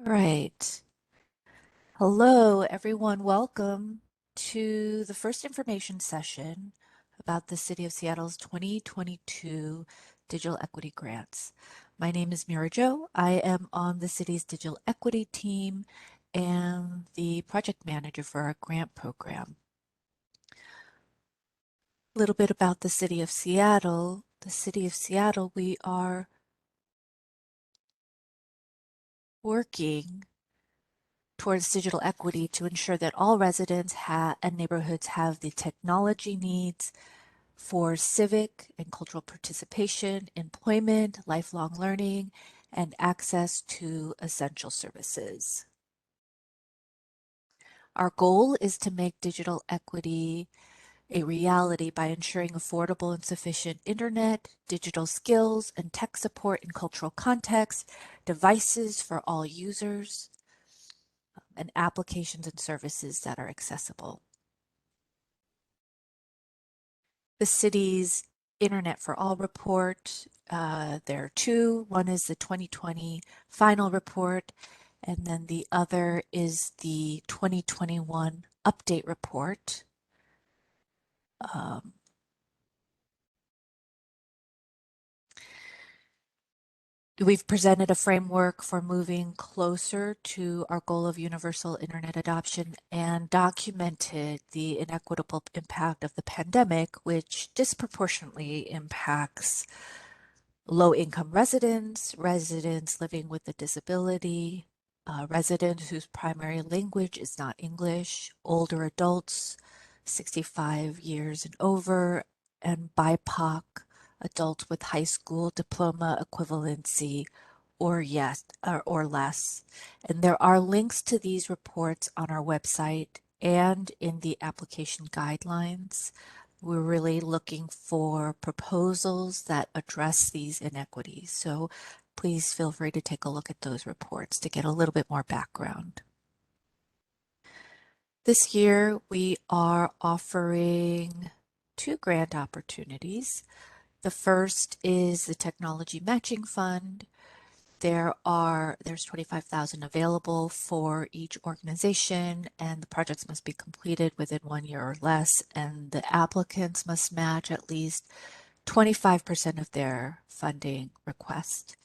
All right. Hello, everyone. Welcome to the first information session about the City of Seattle's 2022 Digital Equity Grants. My name is Mira Jo. I am on the city's digital equity team and the project manager for our grant program. A little bit about the City of Seattle. The City of Seattle, we are working towards digital equity to ensure that all residents and neighborhoods have the technology needs for civic and cultural participation, employment, lifelong learning, and access to essential services. Our goal is to make digital equity a reality by ensuring affordable and sufficient internet, digital skills, and tech support in cultural contexts, devices for all users, and applications and services that are accessible. The city's Internet for All report, there are two. One is the 2020 final report, and then the other is the 2021 update report. We've presented a framework for moving closer to our goal of universal internet adoption and documented the inequitable impact of the pandemic, which disproportionately impacts low-income residents, residents living with a disability, residents whose primary language is not English, older adults, 65 years and over, and BIPOC adults with high school diploma equivalency or less. And there are links to these reports on our website and in the application guidelines. We're really looking for proposals that address these inequities. So please feel free to take a look at those reports to get a little bit more background. This year, we are offering two grant opportunities. The first is the Technology Matching Fund. There's 25,000 available for each organization, and the projects must be completed within 1 year or less, and the applicants must match at least 25% of their funding request.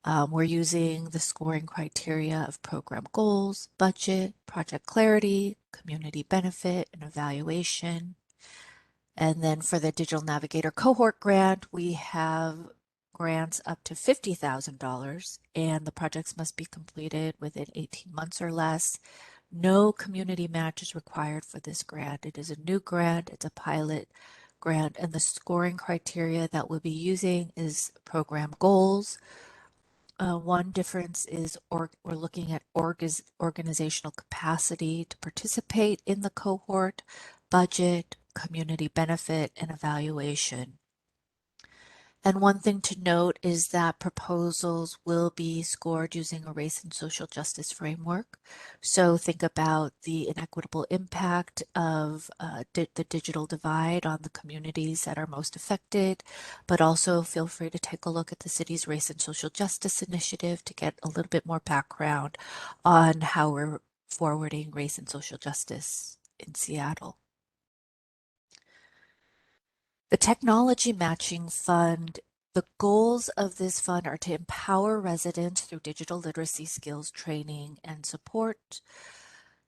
We're using the scoring criteria of program goals, budget, project clarity, community benefit, and evaluation. And then for the Digital Navigator Cohort grant, we have grants up to $50,000, and the projects must be completed within 18 months or less. No community match is required for this grant. It is a new grant, it's a pilot grant, and the scoring criteria that we'll be using is program goals. One difference is we're looking at organizational capacity to participate in the cohort, budget, community benefit, and evaluation. And one thing to note is that proposals will be scored using a race and social justice framework. So think about the inequitable impact of the digital divide on the communities that are most affected, but also feel free to take a look at the city's race and social justice initiative to get a little bit more background on how we're forwarding race and social justice in Seattle. The Technology Matching Fund, the goals of this fund are to empower residents through digital literacy skills training and support,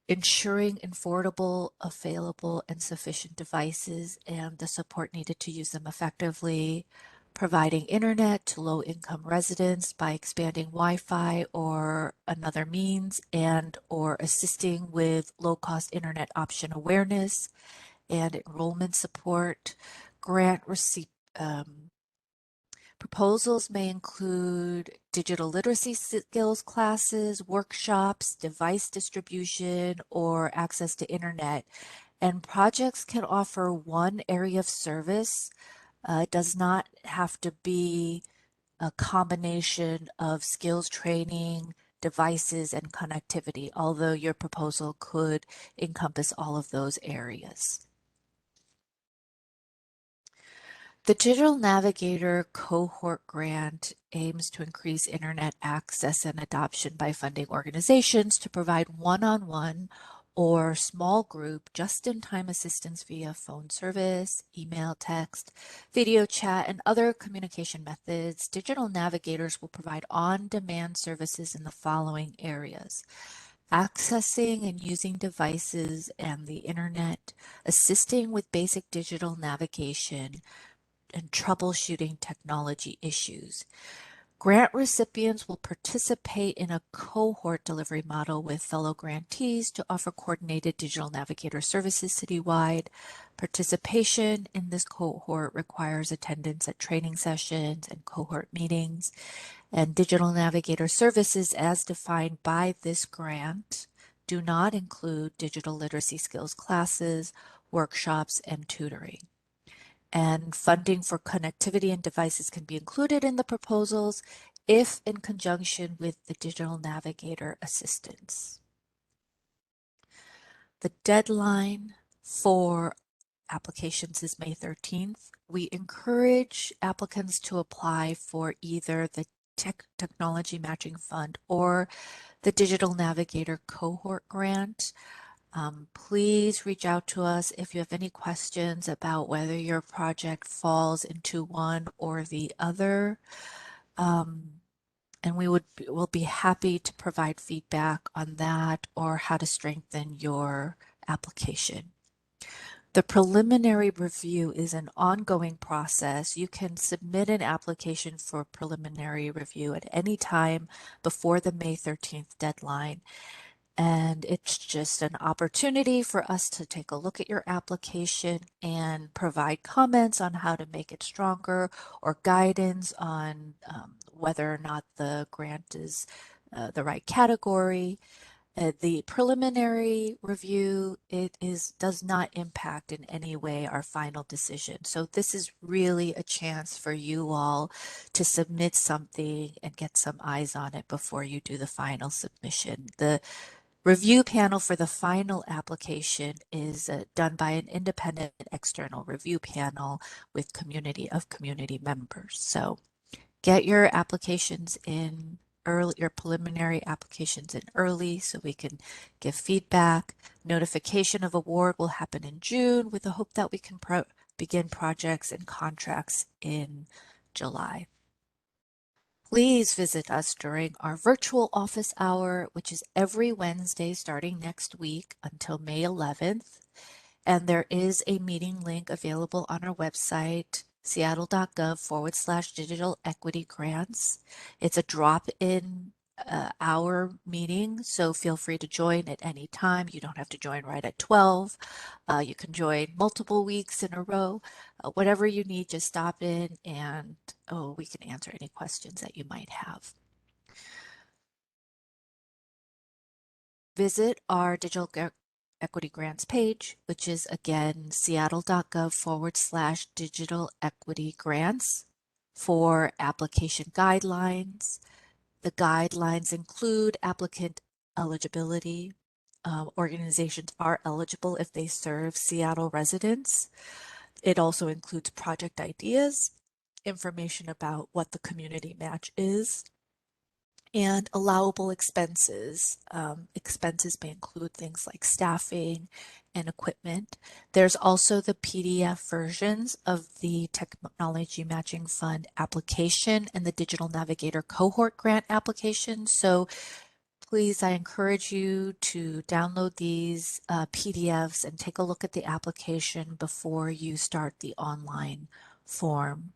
ensuring affordable, available, and sufficient devices and the support needed to use them effectively, providing internet to low-income residents by expanding Wi-Fi or another means, and or assisting with low-cost internet option awareness and enrollment support. Grant receipt proposals may include digital literacy skills classes, workshops, device distribution, or access to internet. And projects can offer one area of service. It does not have to be a combination of skills training, devices, and connectivity, although your proposal could encompass all of those areas. The Digital Navigator Cohort Grant aims to increase internet access and adoption by funding organizations to provide one-on-one or small group just-in-time assistance via phone service, email, text, video chat, and other communication methods. Digital navigators will provide on-demand services in the following areas: accessing and using devices and the internet, assisting with basic digital navigation, and troubleshooting technology issues. Grant recipients will participate in a cohort delivery model with fellow grantees to offer coordinated digital navigator services citywide. Participation in this cohort requires attendance at training sessions and cohort meetings, and digital navigator services as defined by this grant do not include digital literacy skills classes, workshops, and tutoring. And funding for connectivity and devices can be included in the proposals if in conjunction with the Digital Navigator assistance. The deadline for applications is May 13th. We encourage applicants to apply for either the Technology Matching Fund or the Digital Navigator Cohort Grant. Please reach out to us if you have any questions about whether your project falls into one or the other. And we'll be happy to provide feedback on that or how to strengthen your application. The preliminary review is an ongoing process. You can submit an application for preliminary review at any time before the May 13th deadline. And it's just an opportunity for us to take a look at your application and provide comments on how to make it stronger or guidance on whether or not the grant is the right category. The preliminary review, does not impact in any way our final decision. So this is really a chance for you all to submit something and get some eyes on it before you do the final submission. The review panel for the final application is done by an independent external review panel with community members. So get your applications in early, your preliminary applications in early so we can give feedback. Notification of award will happen in June with the hope that we can begin projects and contracts in July. Please visit us during our virtual office hour, which is every Wednesday starting next week until May 11th. And there is a meeting link available on our website, seattle.gov/digital equity grants. It's a drop-in hour meeting, so feel free to join at any time. You don't have to join right at 12. You can join multiple weeks in a row. Whatever you need, just stop in and we can answer any questions that you might have. Visit our digital equity grants page, which is again seattle.gov/digital equity grants for application guidelines. The guidelines include applicant eligibility. Organizations are eligible if they serve Seattle residents. It also includes project ideas, information about what the community match is, and allowable expenses. Expenses may include things like staffing and equipment. There's also the PDF versions of the Technology Matching Fund application and the Digital Navigator Cohort Grant application. So please, I encourage you to download these PDFs and take a look at the application before you start the online form.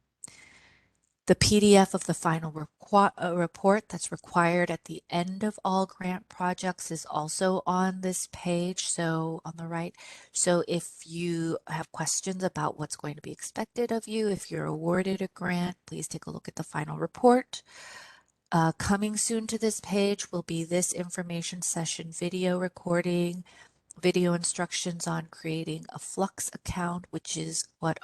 The PDF of the final report that's required at the end of all grant projects is also on this page, so on the right. So if you have questions about what's going to be expected of you, if you're awarded a grant, please take a look at the final report. Coming soon to this page will be this information session video recording, video instructions on creating a Flux account, which is what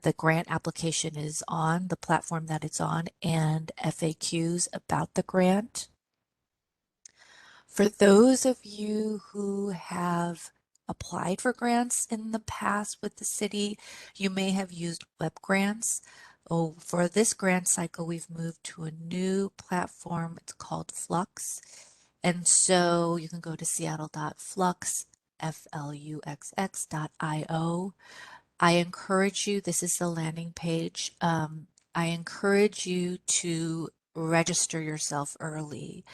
the grant application is on, the platform that it's on, and FAQs about the grant. For those of you who have applied for grants in the past with the city, you may have used web grants. Oh, for this grant cycle, we've moved to a new platform. It's called Flux. And so you can go to seattle.flux, F-L-U-X-X.io. I encourage you, this is the landing page. I encourage you to register yourself early.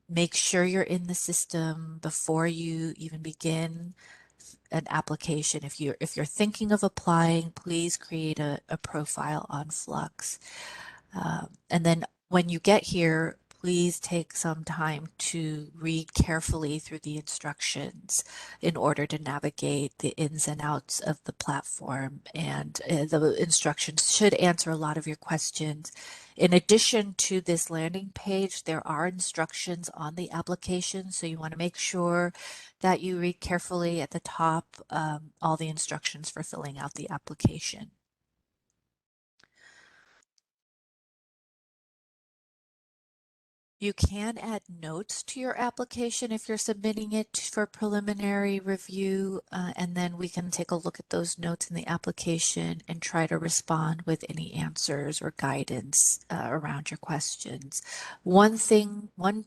Make sure you're in the system before you even begin an application. If you're thinking of applying, please create a profile on Flux. And then when you get here, please take some time to read carefully through the instructions in order to navigate the ins and outs of the platform. And the instructions should answer a lot of your questions. In addition to this landing page, there are instructions on the application. So you want to make sure that you read carefully at the top all the instructions for filling out the application. You can add notes to your application if you're submitting it for preliminary review, and then we can take a look at those notes in the application and try to respond with any answers or guidance around your questions. One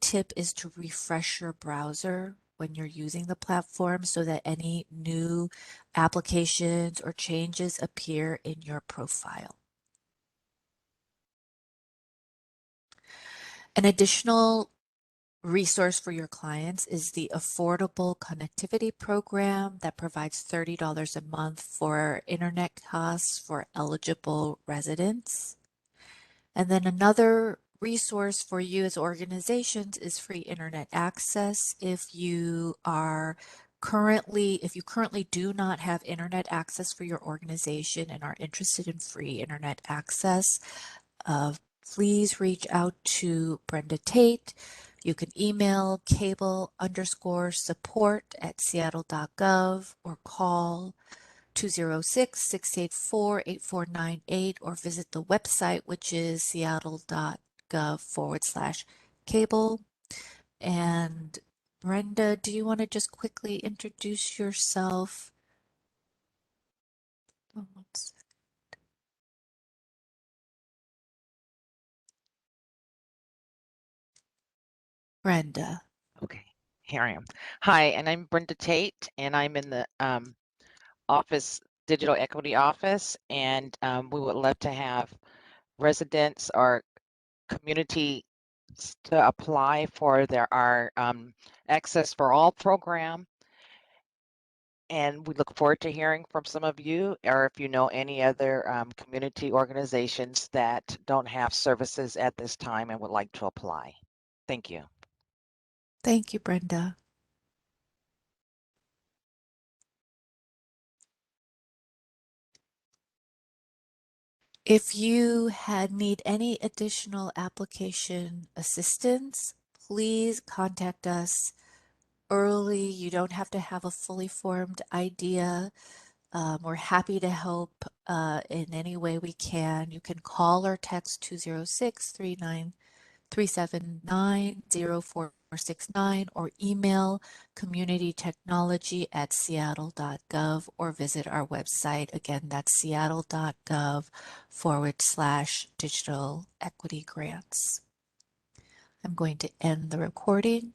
tip is to refresh your browser when you're using the platform so that any new applications or changes appear in your profile. An additional resource for your clients is the Affordable Connectivity Program that provides $30 a month for internet costs for eligible residents. And then another resource for you as organizations is free internet access. If you currently do not have internet access for your organization and are interested in free internet access, please reach out to Brenda Tate. You can email cable_support@seattle.gov or call 206-684-8498 or visit the website, which is seattle.gov/cable. And Brenda, do you want to just quickly introduce yourself? Oh, Brenda. Okay, here I am. Hi, and I'm Brenda Tate, and I'm in the office, digital equity office, and we would love to have residents or community to apply for our Access for All program. And we look forward to hearing from some of you, or if you know any other community organizations that don't have services at this time and would like to apply. Thank you. Thank you, Brenda. If you need any additional application assistance, please contact us early. You don't have to have a fully formed idea. We're happy to help in any way we can. You can call or text 206-379-0469 or email communitytechnology@seattle.gov or visit our website. Again, that's seattle.gov/digital equity grants. I'm going to end the recording.